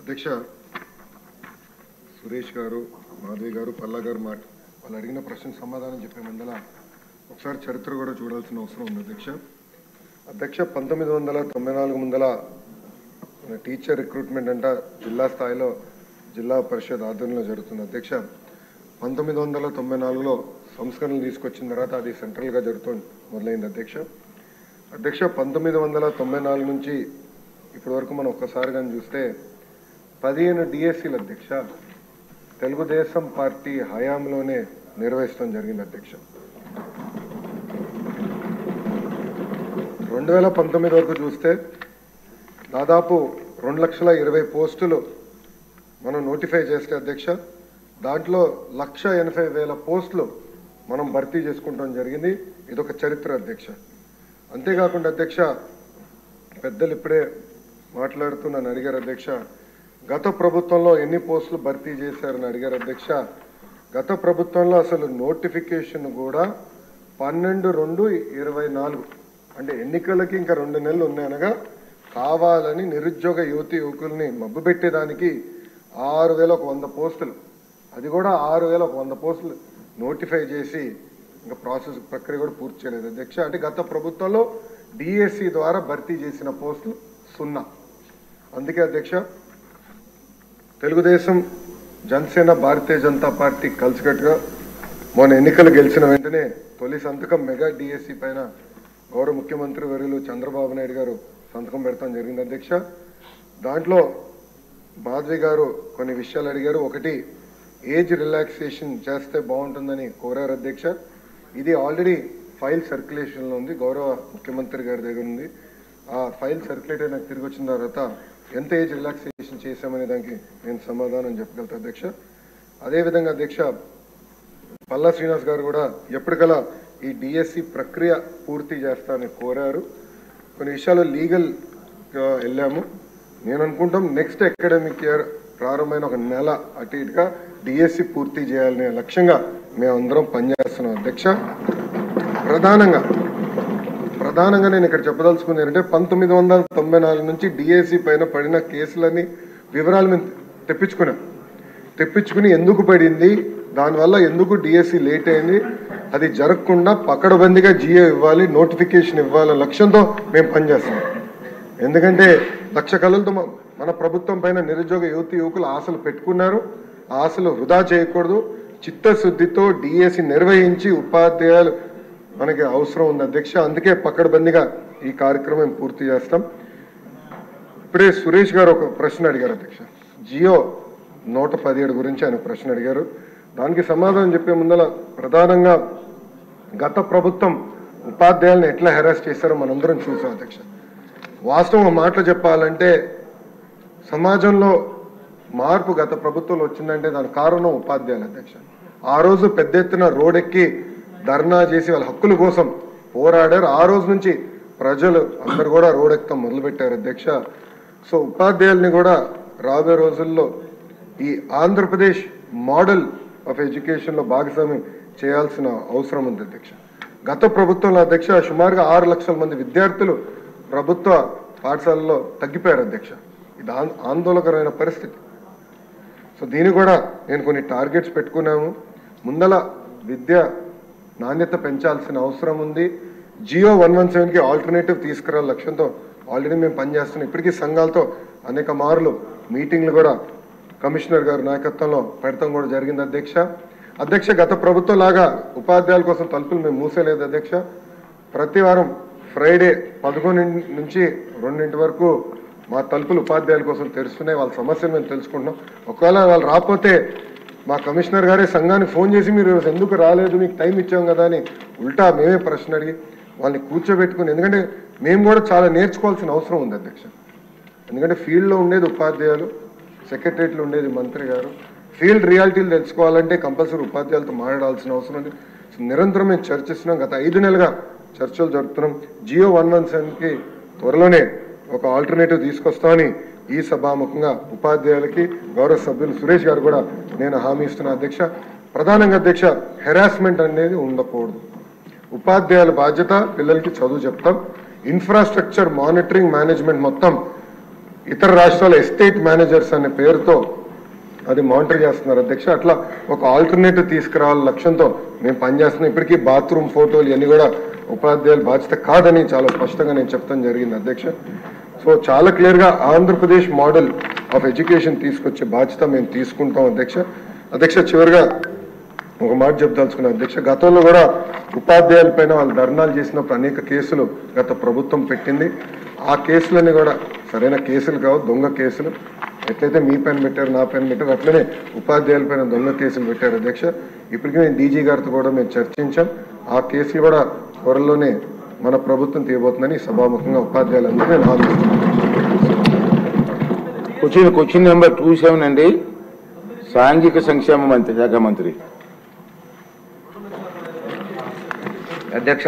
అధ్యక్ష సురేష్ గారు, మాధవి గారు, పల్లా గారు వాళ్ళు అడిగిన ప్రశ్నకు సమాధానం చెప్పే ముందల ఒకసారి చరిత్ర కూడా చూడాల్సిన అవసరం ఉంది. అధ్యక్ష 1994 ముందల టీచర్ రిక్రూట్మెంట్ అంట జిల్లా స్థాయిలో జిల్లా పరిషత్ ఆధ్వర్యంలో జరుగుతుంది. అధ్యక్ష 1994లో సంస్కరణలు తీసుకొచ్చిన తర్వాత అది సెంట్రల్గా జరుగుతుంది మొదలైంది. అధ్యక్ష 1994 నుంచి ఇప్పటి వరకు మనం ఒక్కసారి కానీ చూస్తే 15 డిఎస్సీలు అధ్యక్ష తెలుగుదేశం పార్టీ హయాంలోనే నిర్వహించడం జరిగింది. అధ్యక్ష 2019 వరకు చూస్తే దాదాపు 2,20,000 పోస్టులు మనం నోటిఫై చేస్తే అధ్యక్ష దాంట్లో 1,80,000 పోస్టులు మనం భర్తీ చేసుకుంటాం జరిగింది. ఇదొక చరిత్ర అధ్యక్ష. అంతేకాకుండా అధ్యక్ష పెద్దలు ఇప్పుడే మాట్లాడుతూ నన్ను అడిగారు అధ్యక్ష, గత ప్రభుత్వంలో ఎన్ని పోస్టులు భర్తీ చేశారని అడిగారు అధ్యక్ష. గత ప్రభుత్వంలో అసలు నోటిఫికేషన్ కూడా 12/2/24 అంటే ఎన్నికలకి ఇంకా 2 నెలలు ఉన్నాయనగా కావాలని నిరుద్యోగ యువకుల్ని మబ్బు పెట్టేదానికి 6,100 పోస్టులు, అది కూడా 6,100 పోస్టులు నోటిఫై చేసి ఇంకా ప్రాసెస్ ప్రక్రియ కూడా పూర్తి చేయలేదు అధ్యక్ష. అంటే గత ప్రభుత్వంలో డిఎస్సి ద్వారా భర్తీ చేసిన పోస్టులు 0. అందుకే అధ్యక్ష తెలుగుదేశం, జనసేన, భారతీయ జనతా పార్టీ కలిసికట్టుగా మొన్న ఎన్నికలు గెలిచిన వెంటనే తొలి సంతకం మెగా డిఎస్సి పైన గౌరవ ముఖ్యమంత్రి వర్యులు చంద్రబాబు నాయుడు గారు సంతకం పెడతాం జరిగింది అధ్యక్ష. దాంట్లో మాధవి గారు కొన్ని విషయాలు అడిగారు. ఒకటి, ఏజ్ రిలాక్సేషన్ చేస్తే బాగుంటుందని కోరారు అధ్యక్ష. ఇది ఆల్రెడీ ఫైల్ సర్క్యులేషన్లో ఉంది, గౌరవ ముఖ్యమంత్రి గారి దగ్గర ఉంది. ఆ ఫైల్ సర్క్యులేట్ అయినా తిరిగి వచ్చిన తర్వాత ఎంత ఏజ్ రిలాక్సేషన్ చేశామనే దానికి నేను సమాధానం చెప్పగలుగుతా అధ్యక్ష. అదేవిధంగా అధ్యక్ష పల్లా శ్రీనివాస్ గారు కూడా ఎప్పటికలా ఈ డిఎస్సి ప్రక్రియ పూర్తి చేస్తానని కోరారు. కొన్ని విషయాలు లీగల్గా వెళ్ళాము. నేను అనుకుంటాం నెక్స్ట్ అకాడమిక్ ఇయర్ ప్రారంభమైన 1 నెల అటు ఇటుగా డిఎస్సి పూర్తి చేయాలనే లక్ష్యంగా మేమందరం పనిచేస్తున్నాం అధ్యక్ష. ప్రధానంగా నేను ఇక్కడ చెప్పదలుచుకుంది ఏంటంటే 1994 నుంచి డిఎస్సి పైన పడిన కేసులని వివరాలు మేము తెప్పించుకుని ఎందుకు పడింది, దానివల్ల ఎందుకు డిఎస్సి లేట్ అయింది, అది జరగకుండా పకడ్బందీగా జియో ఇవ్వాలి, నోటిఫికేషన్ ఇవ్వాలనే లక్ష్యంతో మేము పనిచేస్తున్నాం. ఎందుకంటే 1,00,000 కళలతో మన ప్రభుత్వం పైన నిరుద్యోగ యువకులు ఆశలు పెట్టుకున్నారు. ఆ ఆశలు వృధా చేయకూడదు. చిత్తశుద్ధితో డిఎస్సి నిర్వహించి ఉపాధ్యాయులు మనకి అవసరం ఉంది అధ్యక్ష. అందుకే పకడ్బందీగా ఈ కార్యక్రమం పూర్తి చేస్తాం. ఇప్పుడే సురేష్ గారు ఒక ప్రశ్న అడిగారు అధ్యక్ష, జియో 117 గురించి ఆయన ప్రశ్న అడిగారు. దానికి సమాధానం చెప్పే ముందల ప్రధానంగా గత ప్రభుత్వం ఉపాధ్యాయులను ఎట్లా హెరాస్ చేశారో మనందరం చూసాం అధ్యక్ష. వాస్తవం మాటలు చెప్పాలంటే సమాజంలో మార్పు గత ప్రభుత్వంలో వచ్చిందంటే దానికి కారణం ఉపాధ్యాయులు అధ్యక్ష. ఆ రోజు పెద్ద ఎత్తున రోడ్డెక్కి ధర్నా చేసి వాళ్ళ హక్కుల కోసం పోరాడారు. ఆ రోజు నుంచి ప్రజలు అందరు కూడా రోడ్డెక్కడం మొదలుపెట్టారు అధ్యక్ష. సో ఉపాధ్యాయుల్ని కూడా రాబోయే రోజుల్లో ఈ ఆంధ్రప్రదేశ్ మోడల్ ఆఫ్ ఎడ్యుకేషన్లో భాగస్వామ్యం చేయాల్సిన అవసరం ఉంది అధ్యక్ష. గత ప్రభుత్వంలో అధ్యక్ష సుమారుగా 6 లక్షల మంది విద్యార్థులు ప్రభుత్వ పాఠశాలలో తగ్గిపోయారు అధ్యక్ష. ఇది ఆందోళనకరమైన పరిస్థితి. సో దీన్ని కూడా నేను కొన్ని టార్గెట్స్ పెట్టుకున్నాము. ముందల విద్య నాణ్యత పెంచాల్సిన అవసరం ఉంది. జియో 117కి ఆల్టర్నేటివ్ తీసుకురాల లక్ష్యంతో ఆల్రెడీ మేము పనిచేస్తున్నాం. ఇప్పటికీ సంఘాలతో అనేక మార్లు మీటింగ్లు కూడా కమిషనర్ గారి నాయకత్వంలో పెడతాం కూడా జరిగింది అధ్యక్ష. గత ప్రభుత్వం లాగా ఉపాధ్యాయుల కోసం తలుపులు మేము మూసేలేదు అధ్యక్ష. ప్రతి వారం ఫ్రైడే 11 నుంచి 2 వరకు మా తలుపులు ఉపాధ్యాయుల కోసం తెరుస్తున్నాయి. వాళ్ళ సమస్యలు మేము తెలుసుకుంటున్నాం. ఒకవేళ వాళ్ళు రాకపోతే మా కమిషనర్ గారే సంఘానికి ఫోన్ చేసి మీరు ఎందుకు రాలేదు, మీకు టైం ఇచ్చాం కదా అని ఉల్టా మేమే ప్రశ్న అడిగి వాళ్ళని కూర్చోబెట్టుకుని, ఎందుకంటే మేము కూడా చాలా నేర్చుకోవాల్సిన అవసరం ఉంది అధ్యక్ష. ఎందుకంటే ఫీల్డ్లో ఉండేది ఉపాధ్యాయులు, సెక్రటరియట్లో ఉండేది మంత్రి గారు. ఫీల్డ్ రియాలిటీలు తెలుసుకోవాలంటే కంపల్సరీ ఉపాధ్యాయులతో మాట్లాడాల్సిన అవసరం ఉంది. నిరంతరం మేము చర్చిస్తున్నాం. గత 5 నెలలుగా చర్చలు జరుపుతున్నాం. జియో 117కి త్వరలోనే ఒక ఆల్టర్నేటివ్ తీసుకొస్తామని ఈ సభాముఖంగా ఉపాధ్యాయులకి గౌరవ సభ్యులు సురేష్ గారు కూడా నేను హామీ ఇస్తున్నా అధ్యక్ష. ప్రధానంగా అధ్యక్ష హెరాస్మెంట్ అనేది ఉండకూడదు. ఉపాధ్యాయుల బాధ్యత పిల్లలకి చదువు చెప్తాం. ఇన్ఫ్రాస్ట్రక్చర్ మానిటరింగ్ మేనేజ్మెంట్ మొత్తం ఇతర రాష్ట్రాల ఎస్టేట్ మేనేజర్స్ అనే పేరుతో అది మానిటర్ చేస్తున్నారు అధ్యక్ష. అట్లా ఒక ఆల్టర్నేటివ్ తీసుకురావాల లక్ష్యంతో మేము పనిచేస్తున్నాం. ఇప్పటికీ బాత్రూమ్ ఫోటోలు ఇవన్నీ కూడా ఉపాధ్యాయుల బాధ్యత కాదని చాలా స్పష్టంగా నేను చెప్తాను జరిగింది అధ్యక్ష. సో చాలా క్లియర్గా ఆంధ్రప్రదేశ్ మోడల్ ఆఫ్ ఎడ్యుకేషన్ తీసుకొచ్చే బాధ్యత మేము తీసుకుంటాం అధ్యక్ష. అధ్యక్ష చివరిగా ఒక మాట చెప్దలుచుకున్నాను అధ్యక్ష. గతంలో కూడా ఉపాధ్యాయులపైన వాళ్ళు ధర్నాలు చేసినప్పుడు అనేక కేసులు గత ప్రభుత్వం పెట్టింది. ఆ కేసులన్నీ కూడా సరైన కేసులు కావు, దొంగ కేసులు. ఎట్లయితే మీ పైన పెట్టారు, నా పైన పెట్టారు, అట్లనే ఉపాధ్యాయులపైన దొంగ కేసులు పెట్టారు అధ్యక్ష. ఇప్పటికీ నేను డీజీ గారితో కూడా మేము చర్చించాం. ఆ కేసులు కూడా త్వరలోనే మన ప్రభుత్వం తీయబోతుందని సభాముఖంగా ఉపాధ్యాయులందరూ నేను ఆలోచిస్తున్నాను. క్వశ్చన్ నెంబర్ 27 అండి, సాంఘిక సంక్షేమ మంత్రి శాఖ మంత్రి. అధ్యక్ష,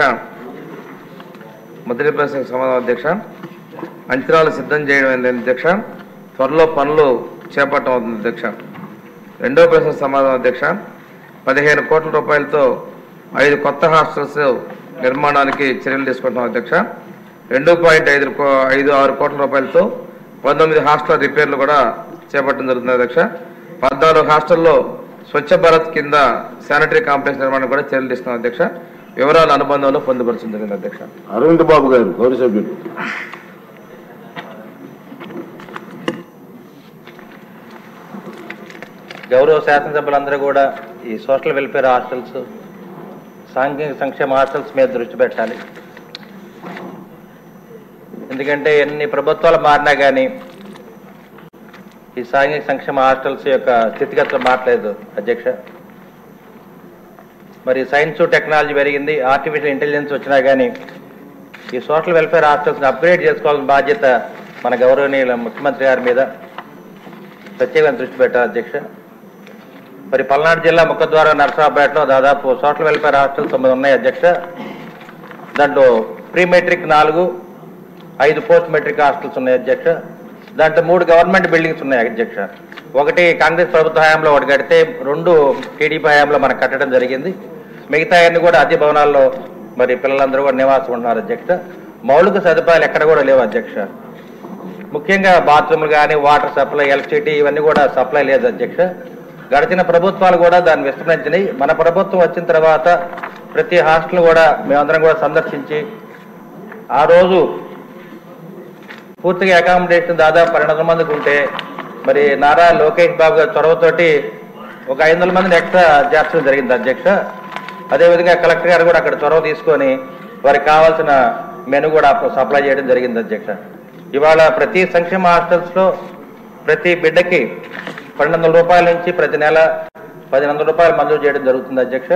మొదటి ప్రశ్నకు సమాధానం అధ్యక్ష. అంచనాలు సిద్ధం చేయడం ఏంటంటే అధ్యక్ష, త్వరలో పనులు చేపట్టడం అవుతుంది అధ్యక్ష. రెండో ప్రశ్నకు సమాధానం అధ్యక్ష, 15 కోట్ల రూపాయలతో 5 కొత్త హాస్టల్స్ నిర్మాణానికి చర్యలు తీసుకుంటున్నాం అధ్యక్ష. 2.56 కోట్ల రూపాయలతో 19 హాస్టల్ రిపేర్లు కూడా చేపట్టడం జరుగుతుంది అధ్యక్ష. 14 హాస్టల్లో స్వచ్ఛ భారత్ కింద శానిటరీ కాంప్లెక్స్ నిర్మాణం కూడా చర్యలు తీసుకున్నాం అధ్యక్ష. వివరాలు అనుబంధంలో పొందుపరచడం జరిగింది అధ్యక్ష. అరవింద్ బాబు గారు, గౌరవ సభ్యులు. గౌరవ శాసనసభ్యులందరూ కూడా ఈ సోషల్ వెల్ఫేర్ హాస్టల్స్, సాంఘిక సంక్షేమ హాస్టల్స్ మీద దృష్టి పెట్టాలి. ఎందుకంటే ఎన్ని ప్రభుత్వాలు మారినా కానీ ఈ సాంఘిక సంక్షేమ హాస్టల్స్ యొక్క స్థితిగతులు మారలేదు అధ్యక్ష. మరి సైన్స్ టెక్నాలజీ పెరిగింది, ఆర్టిఫిషియల్ ఇంటెలిజెన్స్ వచ్చినా కానీ ఈ సోషల్ వెల్ఫేర్ హాస్టల్స్ని అప్గ్రేడ్ చేసుకోవాల్సిన బాధ్యత మన గౌరవనీయుల ముఖ్యమంత్రి గారి మీద ప్రత్యేకంగా దృష్టి పెట్టాలి అధ్యక్ష. మరి పల్నాడు జిల్లా ముఖద్వార నరసరావుపేటలో దాదాపు సోషల్ వెల్ఫేర్ హాస్టల్స్ 9 ఉన్నాయి అధ్యక్ష. దాంట్లో pre matric 4, 5 post matric hostels ఉన్నాయి అధ్యక్ష. దాంట్లో 3 గవర్నమెంట్ బిల్డింగ్స్ ఉన్నాయి అధ్యక్ష. ఒకటి కాంగ్రెస్ ప్రభుత్వ హయాంలో ఒకటి కడితే 2 టీడీపీ హయాంలో మనకు కట్టడం జరిగింది. మిగతా అన్ని కూడా అద్దె భవనాల్లో మరి పిల్లలందరూ కూడా నివాసం ఉంటున్నారు అధ్యక్ష. మౌలిక సదుపాయాలు ఎక్కడ కూడా లేవు అధ్యక్ష. ముఖ్యంగా బాత్రూమ్లు కానీ, వాటర్ సప్లై, ఎలక్ట్రిసిటీ ఇవన్నీ కూడా సప్లై లేదు అధ్యక్ష. గడిచిన ప్రభుత్వాలు కూడా దాన్ని విస్తరించినాయి. మన ప్రభుత్వం వచ్చిన తర్వాత ప్రతి హాస్టల్ కూడా మేమందరం కూడా సందర్శించి ఆ రోజు పూర్తిగా అకామిడేషన్ దాదాపు 1200 మందికి ఉంటే మరి నారా లోకేష్ బాబు గారి చొరవతోటి ఒక 500 మందిని ఎక్స్ట్రా చేర్చడం జరిగింది అధ్యక్ష. అదేవిధంగా కలెక్టర్ గారు కూడా అక్కడ చొరవ తీసుకొని వారికి కావాల్సిన మెను కూడా సప్లై చేయడం జరిగింది అధ్యక్ష. ఇవాళ ప్రతి సంక్షేమ హాస్టల్స్లో ప్రతి బిడ్డకి 1200 రూపాయల నుంచి ప్రతి నెల 1500 రూపాయలు మంజూరు చేయడం జరుగుతుంది అధ్యక్ష.